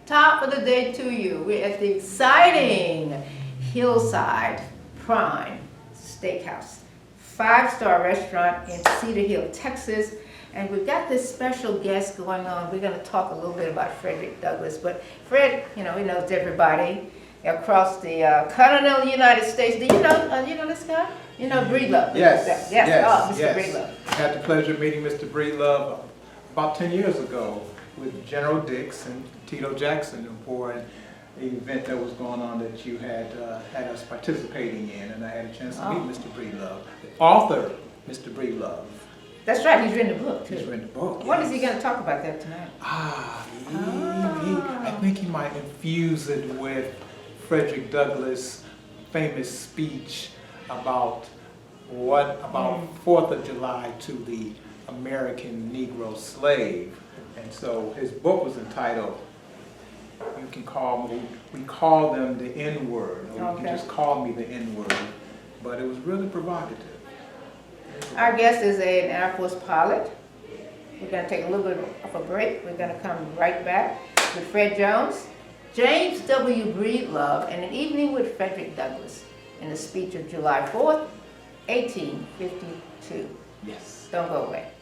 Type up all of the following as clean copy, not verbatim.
Top of the day to you. We're at the exciting Hillside Prime Steakhouse, 5-star restaurant in Cedar Hill, Texas. And we've got this special guest going on. We're going to talk a little bit about Frederick Douglass. But Fred, you know, he knows everybody across the continental United States. Do you know this guy? You know Breedlove? Yes. Oh, Mr. Yes. Breedlove. I had the pleasure of meeting Mr. Breedlove about 10 years ago with General Dix and Tito Jackson for an event that was going on that you had us participating in, and I had a chance to meet Mr. Breedlove, the author, Mr. Breedlove. That's right, he's written a book too. He's written a book. What is he going to talk about that tonight? I think he might infuse it with Frederick Douglass' famous speech about 4th of July to the American Negro slave. And so his book was entitled, we call them the N-word, or you can just call me the N-word, but it was really provocative. Our guest is an Air Force pilot. We're going to take a little bit of a break. We're going to come right back with Fred Jones, James W. Breedlove, and an evening with Frederick Douglass in the speech of July 4th, 1852. Yes. Don't go away.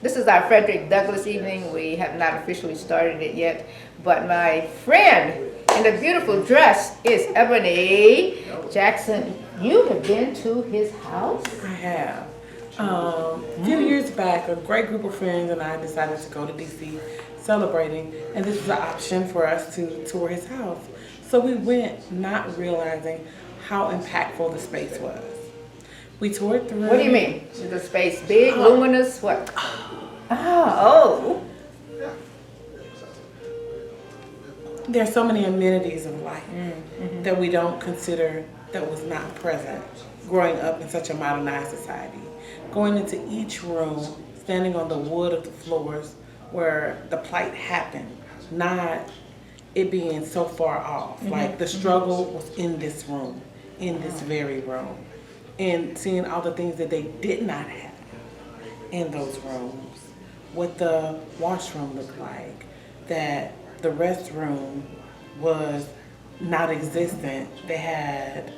This is our Frederick Douglass evening. We have not officially started it yet, but my friend in the beautiful dress is Ebony Jackson. You have been to his house? I have. A few years back, a great group of friends and I decided to go to DC celebrating, and this was an option for us to tour his house. So we went not realizing how impactful the space was. We toured through. What do you mean? Is the space big, luminous, what? Oh. There's so many amenities of life that we don't consider that was not present growing up in such a modernized society. Going into each room, standing on the wood of the floors where the plight happened, not it being so far off. Like the struggle was in this room, in this very room. And seeing all the things that they did not have in those rooms, what the washroom looked like, that the restroom was not existent. They had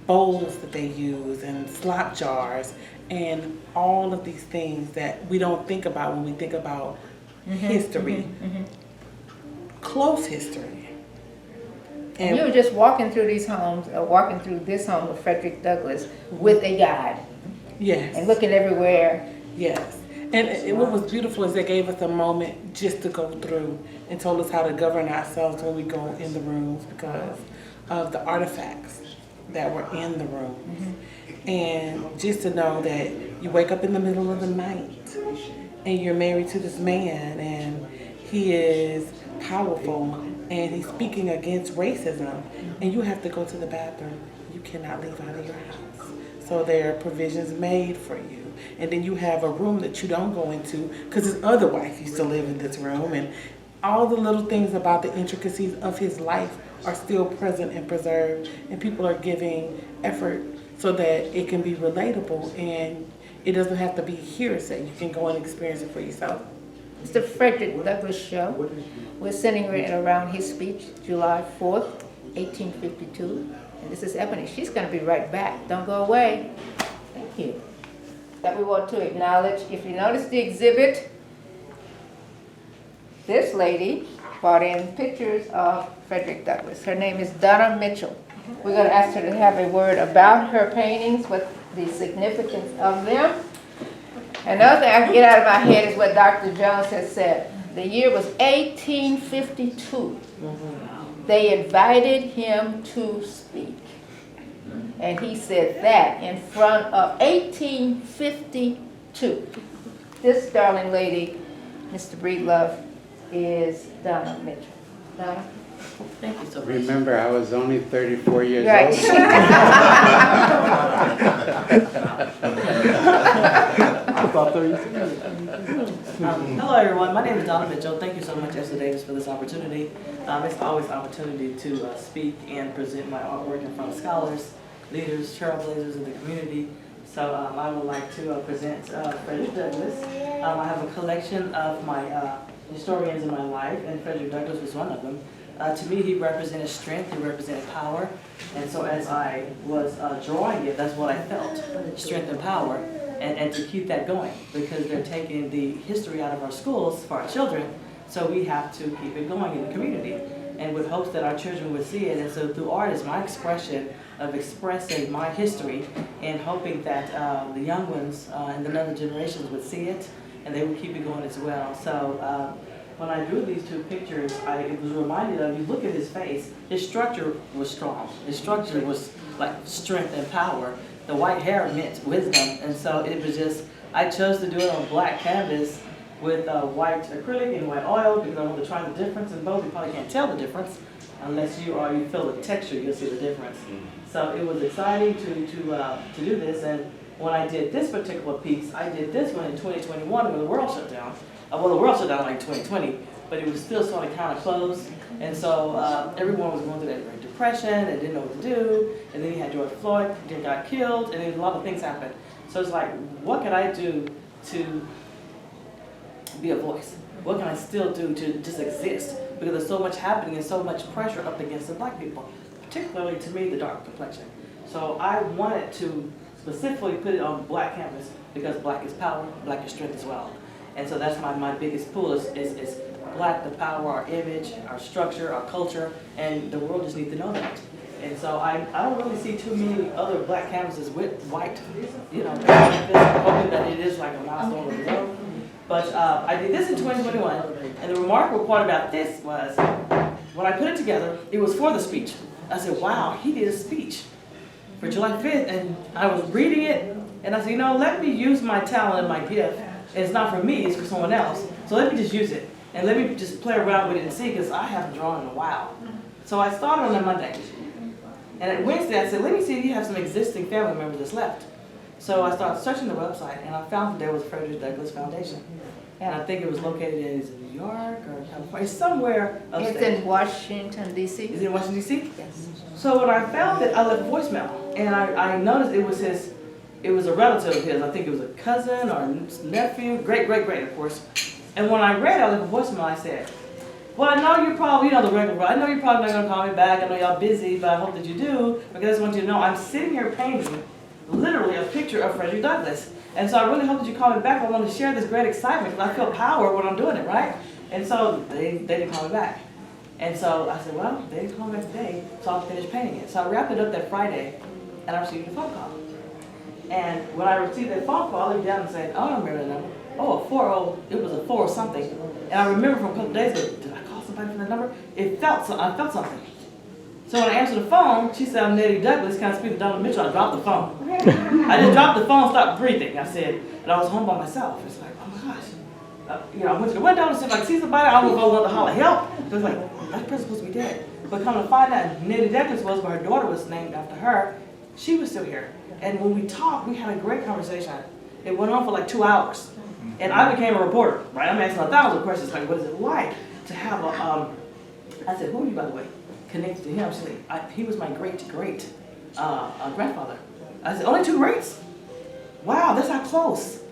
bowls that they used and slop jars and all of these things that we don't think about when we think about history, close history. And you were just walking through these homes, or walking through this home with Frederick Douglass with a guide. Yes. And looking everywhere. Yes. And what was beautiful is they gave us a moment just to go through and told us how to govern ourselves when we go in the rooms because of the artifacts that were in the rooms. And just to know that you wake up in the middle of the night and you're married to this man and he is powerful and he's speaking against racism and you have to go to the bathroom. You cannot leave out of your house. So there are provisions made for you. And then you have a room that you don't go into because his other wife used to live in this room, and all the little things about the intricacies of his life are still present and preserved, and people are giving effort so that it can be relatable and it doesn't have to be hearsay. You can go and experience it for yourself. It's the Frederick Douglass Show. We're sitting around his speech, July 4th, 1852. And this is Ebony. She's going to be right back. Don't go away. Thank you. That we want to acknowledge. If you notice the exhibit, this lady brought in pictures of Frederick Douglass. Her name is Donna Mitchell. We're going to ask her to have a word about her paintings, what the significance of them. Another thing I can get out of my head is what Dr. Jones has said. The year was 1852. They invited him to speak. And he said that in front of 1852. This darling lady, Mr. Breedlove, is Donna Mitchell. Donna? Thank you so much. Remember, I was only 34 years Right. old. I thought 36. Hello, everyone. My name is Donna Mitchell. Thank you so much, Esther Davis, for this opportunity. It's always an opportunity to speak and present my artwork in front of scholars, leaders, trailblazers in the community. So I would like to present Frederick Douglass. I have a collection of my historians in my life, and Frederick Douglass was one of them. To me, he represented strength, he represented power, and so as I was drawing it, that's what I felt, strength and power, and to keep that going, because they're taking the history out of our schools for our children, so we have to keep it going in the community, and with hopes that our children would see it. And so through art is my expression of expressing my history and hoping that the young ones and the younger generations would see it, and they would keep it going as well. So when I drew these two pictures, it was reminded of, you look at his face, his structure was strong. His structure was like strength and power. The white hair meant wisdom, and so it was just, I chose to do it on black canvas with white acrylic and white oil because I wanted to try the difference in both. You probably can't tell the difference unless you feel the texture, you'll see the difference. So it was exciting to do this, and when I did this particular piece, I did this one in 2021 when the world shut down. Well, the world shut down like 2020, but it was still sort of kind of closed. And so everyone was going through that Great Depression and didn't know what to do. And then you had George Floyd, then got killed, and then a lot of things happened. So it's like, what can I do to be a voice? What can I still do to just exist? Because there's so much happening and so much pressure up against the black people, particularly to me, the dark complexion. So I wanted to specifically put it on black canvas because black is power, black is strength as well. And so that's my biggest pull is black, the power, our image, our structure, our culture, and the world just needs to know that. And so I don't really see too many other black canvases with white, hoping that it is like a milestone of the road. But I did this in 2021, and the remarkable part about this was, when I put it together, it was for the speech. I said, wow, he did a speech for July 5th, and I was reading it, and I said, let me use my talent and my gift. And it's not for me, it's for someone else. So let me just use it. And let me just play around with it and see, because I haven't drawn in a while. So I started on a Monday. And at Wednesday, I said, let me see if you have some existing family members that's left. So I started searching the website, and I found that there was Frederick Douglass Foundation. And I think it was located in New York or California, somewhere upstate. It's in Washington, D.C. Is it in Washington, D.C.? Yes. So when I found it, I left a voicemail. And I noticed it was a relative of his. I think it was a cousin or a nephew, great, of course. And when I read it, I left a voicemail. I said, well, I know you're probably, the regular, I know you're probably not going to call me back. I know y'all busy, but I hope that you do. Because I just want you to know I'm sitting here painting literally a picture of Frederick Douglass. And so I really hope that you call me back. I want to share this great excitement because I feel power when I'm doing it, right? And so they didn't call me back. And so I said, well, they didn't call me back today, so I'll finish painting it. So I wrapped it up that Friday, and I received a phone call. And when I received that phone call, I looked down and said, I don't remember the number. Oh, it was a 4 or something. And I remember from a couple days ago, did I call somebody from that number? I felt something. So when I answered the phone, she said, I'm Nettie Douglas, can I speak to Donna Mitchell? I dropped the phone. I just dropped the phone, stopped breathing. I said, and I was home by myself. It's like, oh my gosh. I went to the window and said, like, see somebody? I was going to holler help. It was like, that person's supposed to be dead. But come to find out, Nettie Douglas was, but her daughter was named after her. She was still here. And when we talked, we had a great conversation. It went on for like 2 hours. And I became a reporter, right? I'm asking 1,000 questions, like, what is it like to have a, I said, who are you, by the way? Connected to him. She said, he was my great grandfather. I said, only 2 greats? Wow, that's how close.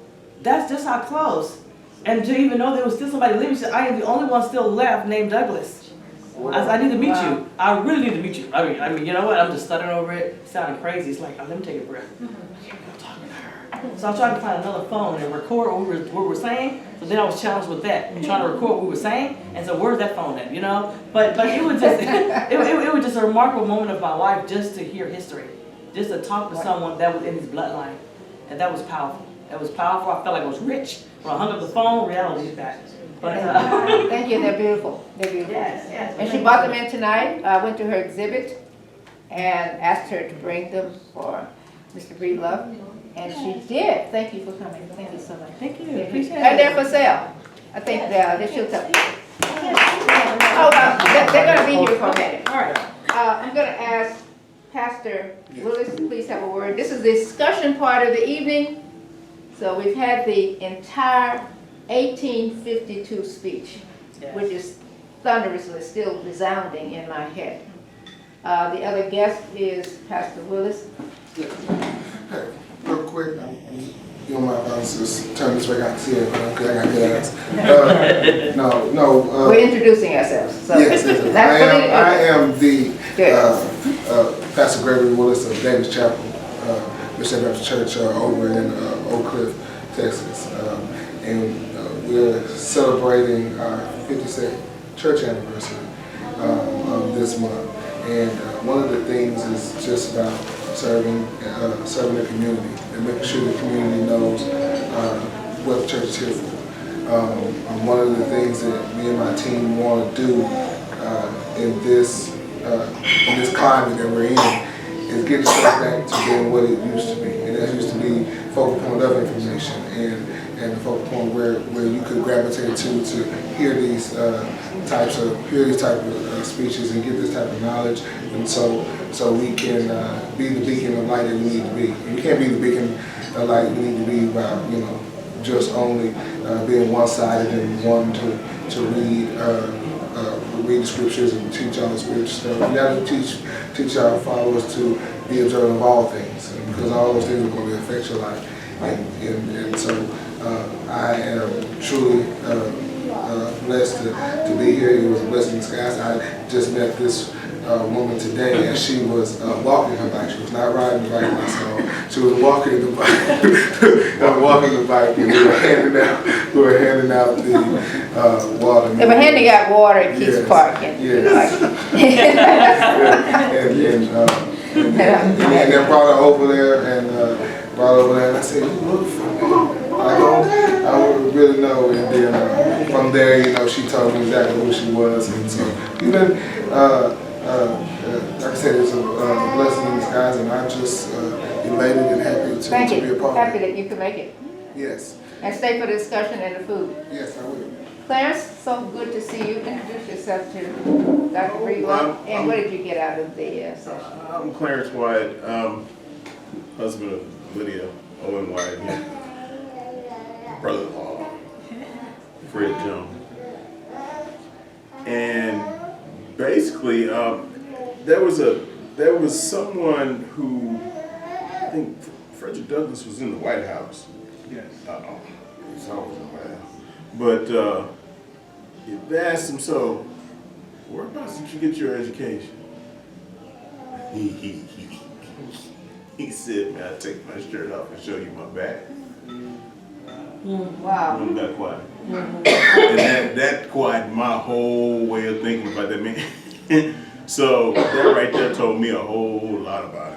That's just how close. And to even know there was still somebody living, she said, I am the only one still left named Douglas. I said, I need to meet you. I really need to meet you. I mean, you know what? I'm just stuttering over it, sounding crazy. It's like, oh, let me take a breath. I'm talking to her. So I was trying to find another phone and record what we were saying. So then I was challenged with that, trying to record what we were saying. And so where's that phone at, But it was just, it was just a remarkable moment of my life just to hear history. Just to talk to someone that was in his bloodline. And that was powerful. That was powerful. I felt like I was rich. When I hung up the phone, reality is back. But, thank you, they're beautiful. They're beautiful. Yes. And she brought them in tonight. I went to her exhibit and asked her to bring them for Mr. Breedlove. And she did. Thank you for coming. Thank you so much. Thank you. Appreciate it. And they're for sale. I think she'll tell you. Oh, they're going to be here for a minute. All right. I'm going to ask Pastor Willis to please have a word. This is the discussion part of the evening. So we've had the entire 1852 speech, which is thunderously still resounding in my head. The other guest is Pastor Willis. Real quick, you know, my boss just turn this way, I can see it, because I got good eyes. We're introducing ourselves, so. Yes, I am the Good. Pastor Gregory Willis of Davis Chapel, Mission Baptist Church over in Oak Cliff, Texas. And we're celebrating our 52nd church anniversary this month. And one of the things is just about serving the community and making sure the community knows what the church is here for. One of the things that me and my team want to do in this climate that we're in is get the church back to being what it used to be. And that used to be focal point of information and the focal point where you could gravitate to hear these type of speeches and get this type of knowledge, and so we can be the beacon of light that we need to be. And we can't be the beacon of light we need to be by just only being one-sided and wanting to read the scriptures and teach all the spiritual stuff. We got to teach our followers to be observant of all things, because all those things are going to affect your life. And so I am truly blessed to be here. It was a blessing in disguise. I just met this woman today, and she was walking her bike. She was not riding the bike myself. She was walking the bike. Walking the bike, and we were handing out the water. If a handy got water, it keeps parking. Yes. And then brought her over there and I said, "You look familiar." I don't really know. And then from there, she told me exactly who she was. And so we've been, like I said, it's a blessing in disguise, and I'm just elated and happy to be a part of it. Happy that you could make it. Yes. And stay for the discussion and the food. Yes, I will. Clarence, so good to see you. Introduce yourself to Dr. Breedlove. And what did you get out of the session? I'm Clarence Wyatt, husband of Lydia Owen Wyatt here. Brother-in-law, Fred Jones. And basically, there was someone who, I think Frederick Douglass was in the White House. Yes. He's always in the White House. But they asked him, so, whereabouts did you get your education? He said, "Man, I take my shirt off and show you my back." Wow. Wasn't that quiet? And that quieted my whole way of thinking about that man. So that right there told me a whole lot about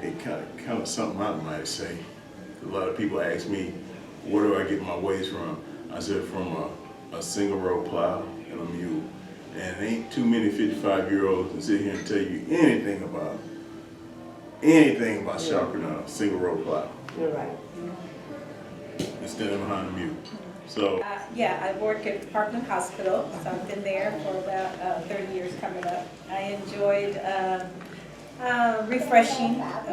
it. It kind of something I might say. A lot of people ask me, where do I get my ways from? I said, from a single row plow and a mule. And ain't too many 55-year-olds can sit here and tell you anything about sharpening a single row plow. You're right. And standing behind a mule. So. Yeah, I work at Parkland Hospital, so I've been there for about 30 years coming up. I enjoyed refreshing with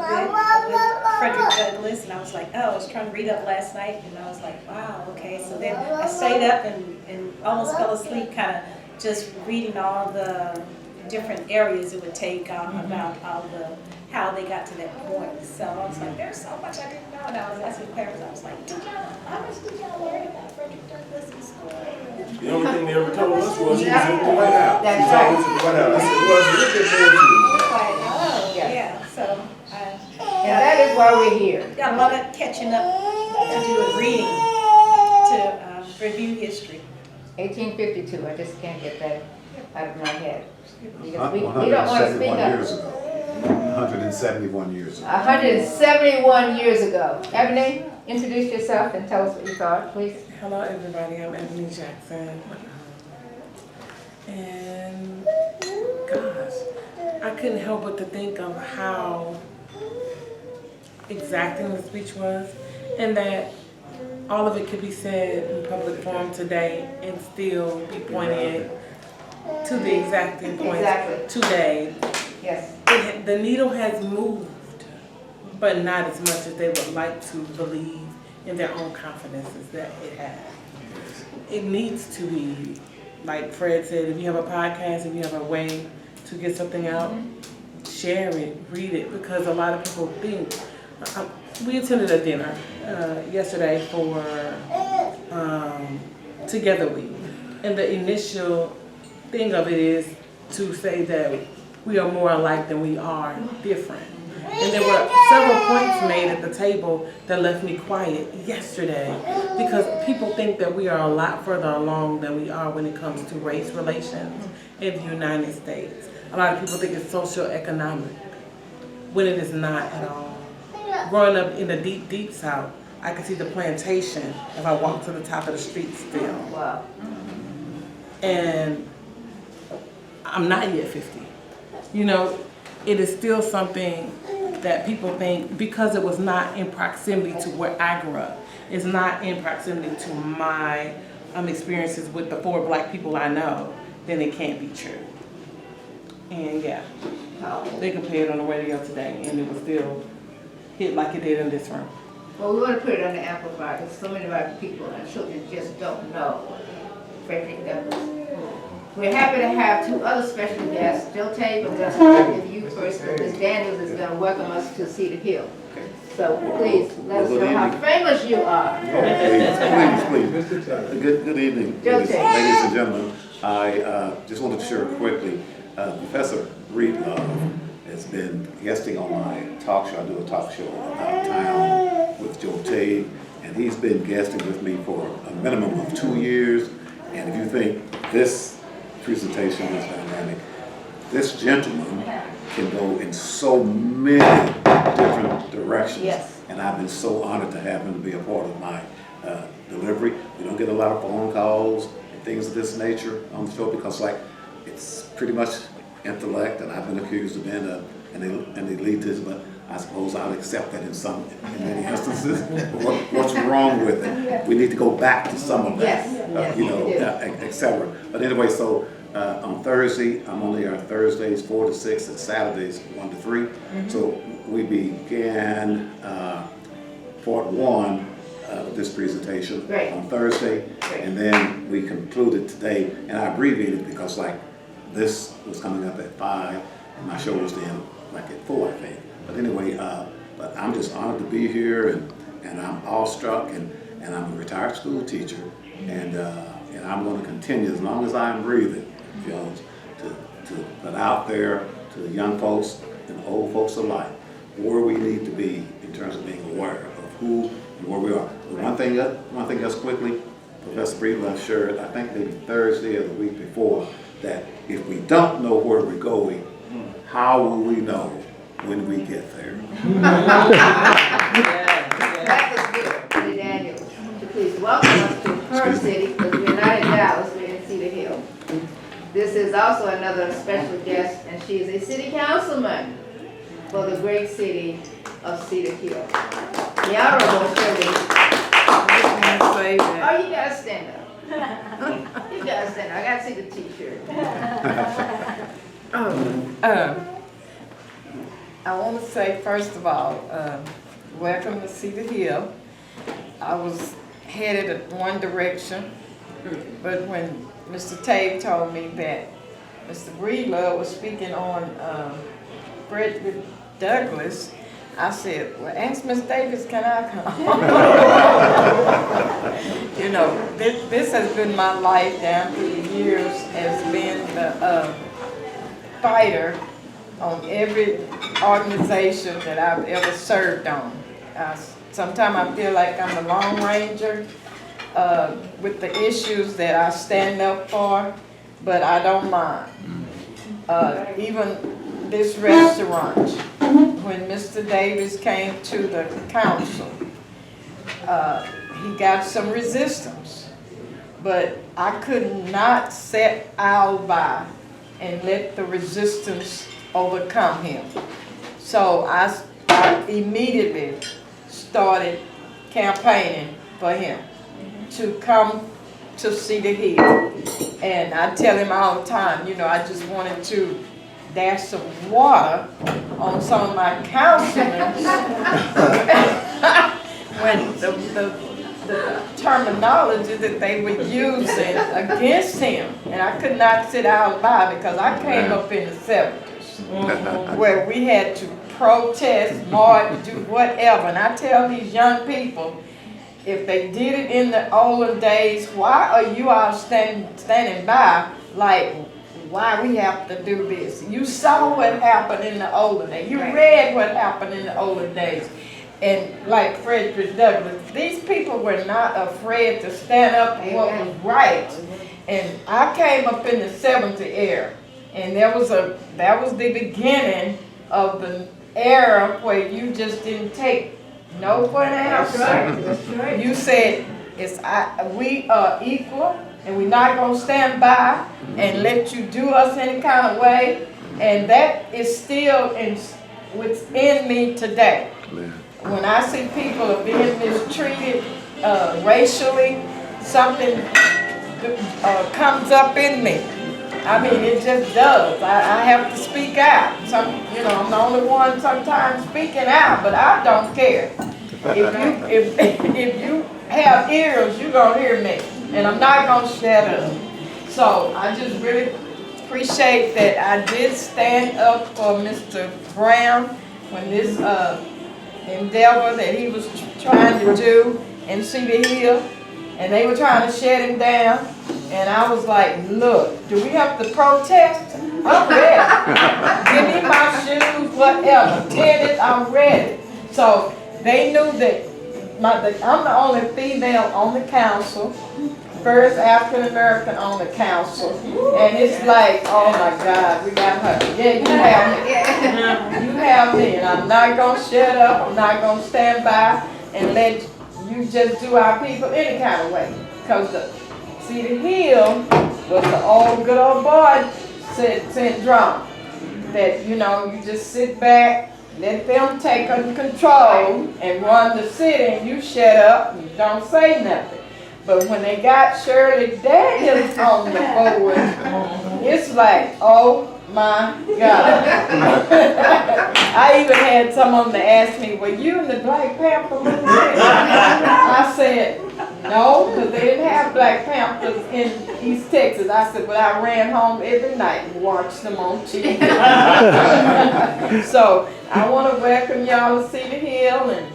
Frederick Douglass, and I was like, oh, I was trying to read up last night, and I was like, wow, okay. So then I stayed up and almost fell asleep, kind of just reading all the different areas it would take about all how they got to that point. So I was like, there's so much I didn't know, and I was asking parents, I was like, how much did y'all learn about Frederick Douglass in school? The only thing they ever told us was he was at the White House. That's He was always at the White House. I said, well, it's a little bit more to it. Oh, Yeah. yeah, so And that is why we're here. got a lot of catching up to do with reading, to review history. 1852, I just can't get that out of my head. Because we don't want to speak up. 171 years ago. 171 years ago. Ebony, introduce yourself and tell us what you thought, please. Hello, everybody. I'm Ebony Jackson. And gosh, I couldn't help but to think of how exacting the speech was, and that all of it could be said in public forum today and still be pointed to the exacting point today. Yes. The needle has moved, but not as much as they would like to believe in their own confidences that it has. It needs to be, like Fred said, if you have a podcast, if you have a way to get something out, share it, read it, because a lot of people think. We attended a dinner yesterday for Together We. And the initial thing of it is to say that we are more alike than we are different. And there were several points made at the table that left me quiet yesterday because people think that we are a lot further along than we are when it comes to race relations in the United States. A lot of people think it's socio-economic when it is not at all. Growing up in the deep, deep South, I could see the plantation if I walked to the top of the street still. Wow. And I'm not yet 50. You know, it is still something that people think because it was not in proximity to where I grew up. It's not in proximity to my experiences with the 4 black people I know, then it can't be true. And yeah, they can play it on the radio today and it will still hit like it did in this room. Well, we want to put it on the amplifier because so many of our people and children just don't know Frederick Douglass. We're happy to have 2 other special guests. Joe Tate is going to start with you first, and Ms. Daniels is going to welcome us to Cedar Hill. So please, let us know how famous you are. Please. Good evening, ladies and gentlemen. I just wanted to share quickly, Professor Breedlove has been guesting on my talk show. I do a talk show about town with Joe Tate, and he's been guesting with me for a minimum of 2 years. And if you think this presentation is dynamic, this gentleman can go in so many different directions. Yes. And I've been so honored to have him to be a part of my delivery. We don't get a lot of phone calls and things of this nature on the show because it's pretty much intellect, and I've been accused of being an elitist, but I suppose I'll accept that in many instances. What's wrong with it? We need to go back to some of that, etc. But anyway, so on Thursday, I'm only on Thursdays 4 to 6, and Saturdays 1 to 3. So we began part 1 of this presentation on Thursday, and then we concluded today, and I abbreviated because this was coming up at 5, and my show was then at 4, I think. But anyway, but I'm just honored to be here, and I'm awestruck, and I'm a retired school teacher, and I'm going to continue as long as I'm breathing, Jones, to put out there to the young folks and old folks alike where we need to be in terms of being aware of who and where we are. One thing else quickly, Professor Breedlove shared, I think maybe Thursday or the week before, that if we don't know where we're going, how will we know when we get there? That was good, Ms. Daniels. So please welcome us to her city, because we're not in Dallas, we're in Cedar Hill. This is also another special guest, and she is a city councilman for the great city of Cedar Hill. The Honorable Shirley. Oh, you gotta stand up. You gotta stand up. I gotta see the t-shirt. I want to say, first of all, welcome to Cedar Hill. I was headed in one direction, but when Mr. Tate told me that Mr. Breedlove was speaking on Frederick Douglass, I said, well, ask Ms. Davis, can I come? You know, this has been my life down through the years as being the fighter on every organization that I've ever served on. Sometimes I feel like I'm the Lone Ranger with the issues that I stand up for, but I don't mind. Even this restaurant, when Mr. Davis came to the council, he got some resistance, but I could not sit out by and let the resistance overcome him. So I immediately started campaigning for him to come to Cedar Hill. And I tell him all the time, you know, I just wanted to dash some water on some of my councilmen when the terminology that they were using against him. And I could not sit out by because I came up in the 70s where we had to protest, march, do whatever. And I tell these young people, if they did it in the olden days, why are you all standing by like, why we have to do this? You saw what happened in the olden days. You read what happened in the olden days. And like Frederick Douglass, these people were not afraid to stand up for what was right. And I came up in the 70s era, and that was the beginning of the era where you just didn't take no for an answer. That's right. You said we are equal, and we're not gonna stand by and let you do us any kind of way. And that is still within me today. When I see people are being mistreated racially, something comes up in me. I mean, it just does. I have to speak out. I'm the only one sometimes speaking out, but I don't care. If you have ears, you're gonna hear me, and I'm not gonna shut up. So I just really appreciate that I did stand up for Mr. Brown when this endeavor that he was trying to do in Cedar Hill, and they were trying to shut him down, and I was like, look, do we have to protest? I'm ready. Give me my shoes, whatever, tennis, I'm ready. So they knew that I'm the only female on the council, first African American on the council, and it's like, oh my God, we got her. Yeah, you have me. You have me, and I'm not gonna shut up. I'm not gonna stand by and let you just do our people any kind of way. Because the Cedar Hill was the good old boy syndrome. That, you just sit back, let them take control and run the city, and you shut up and don't say nothing. But when they got Shirley Daniels on the board, it's like, oh my God. I even had some of them that asked me, were you in the Black Panther movie? I said, no, because they didn't have Black Panthers in East Texas. I said, but I ran home every night and watched them on TV. So I want to welcome y'all to Cedar Hill, and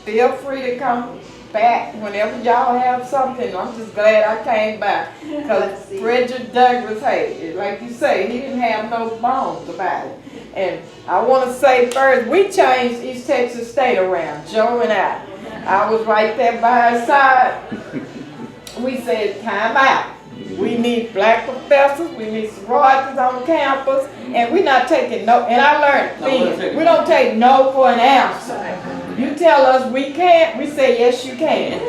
feel free to come back whenever y'all have something. I'm just glad I came back, because Frederick Douglass, hey, like you say, he didn't have no bones about it. And I want to say first, we changed East Texas State around, Joe and I. I was right there by his side. We said, time out. We need black professors, we need sororities on campus, and we're not taking no, and I learned things, we don't take no for an answer. You tell us we can't, we say yes you can.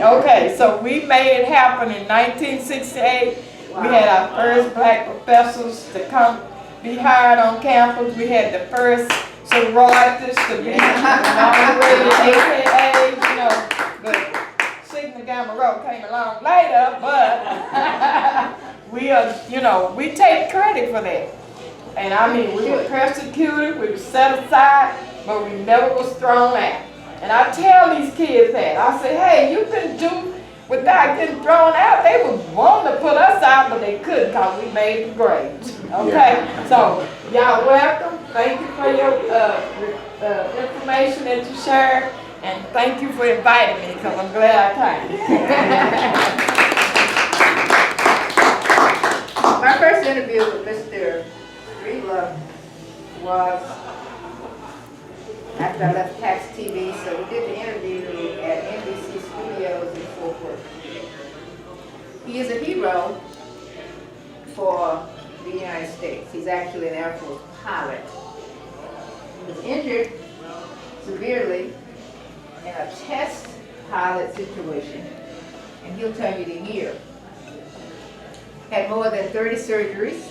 Okay, so we made it happen in 1968. We had our first black professors to come be hired on campus. We had the first sororities to be inaugurated, AKA, but Sigma Gamma Rho came along later, but we take credit for that. And I mean, we were persecuted, we were set aside, but we never was thrown out. And I tell these kids that. I say, hey, you can do without getting thrown out. They would want to put us out, but they couldn't because we made the grades. Okay? So, y'all welcome. Thank you for your information that you shared. And thank you for inviting me, because I'm glad I came. My first interview with Mr. Breedlove was after I left Tax TV, so we did the interview at NBC Studios in Fort Worth. He is a hero for the United States. He's actually an Air Force pilot. He was injured severely in a test pilot situation, and he'll tell you the year. Had more than 30 surgeries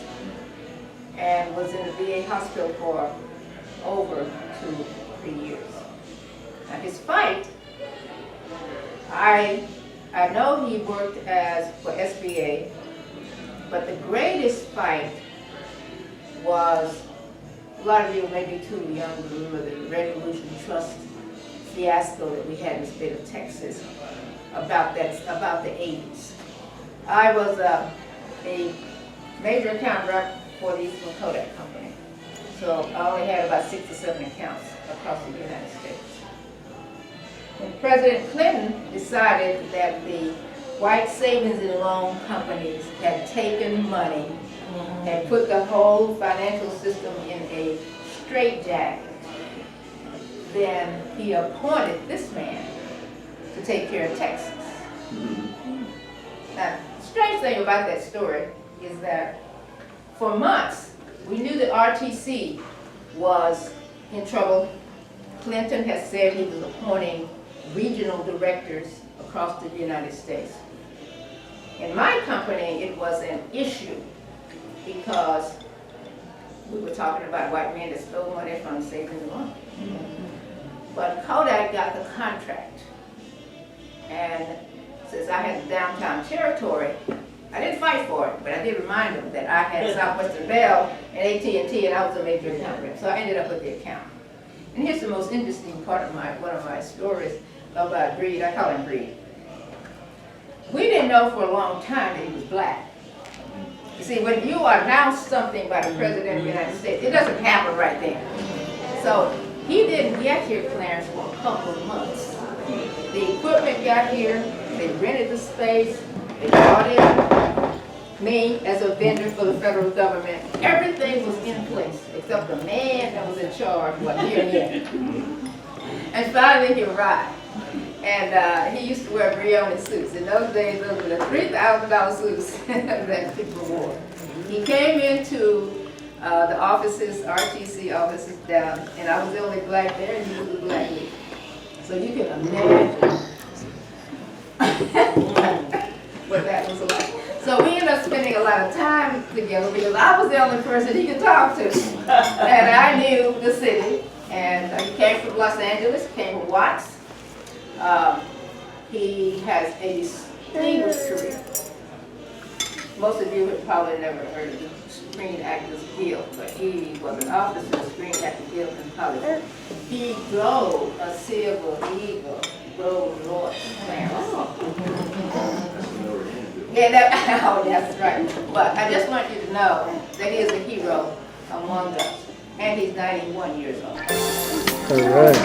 and was in the VA hospital for over 2-3 years. Now his fight, I know he worked for SBA, but the greatest fight was, a lot of you may be too young to remember the Resolution Trust fiasco that we had in the state of Texas about the 80s. I was a major account rep for the Eastman Kodak Company. So I only had about 6 or 7 accounts across the United States. When President Clinton decided that the white savings and loan companies had taken money and put the whole financial system in a straitjacket, then he appointed this man to take care of Texas. Now, the strange thing about that story is that for months, we knew that RTC was in trouble. Clinton has said he was appointing regional directors across the United States. In my company, it was an issue because we were talking about white men that stole money from the savings and loan. But Kodak got the contract. And since I had the downtown territory, I didn't fight for it, but I did remind them that I had Southwestern Bell and AT&T, and I was a major account rep. So I ended up with the account. And here's the most interesting part of one of my stories about Breed. I call him Breed. We didn't know for a long time that he was black. You see, when you announce something by the President of the United States, it doesn't happen right there. So he didn't get here, Clarence, for a couple of months. The equipment got here, they rented the space, they brought in me as a vendor for the federal government. Everything was in place, except the man that was in charge wasn't here yet. And finally he arrived. And he used to wear Brioni suits. In those days, those were the $3,000 suits that people wore. He came into the offices, RTC offices down, and I was the only black there, and he was the black lead. So you can imagine what that was like. So we ended up spending a lot of time together because I was the only person he could talk to. And I knew the city. And he came from Los Angeles, came from Watts. He has a distinguished career. Most of you have probably never heard of the Screen Actors Guild, but he was an officer of the Screen Actors Guild in Hollywood. He drove a Silver Eagle Rolls Royce. Yeah, oh, that's right. But I just want you to know that he is a hero among us, and he's 91 years old. All right.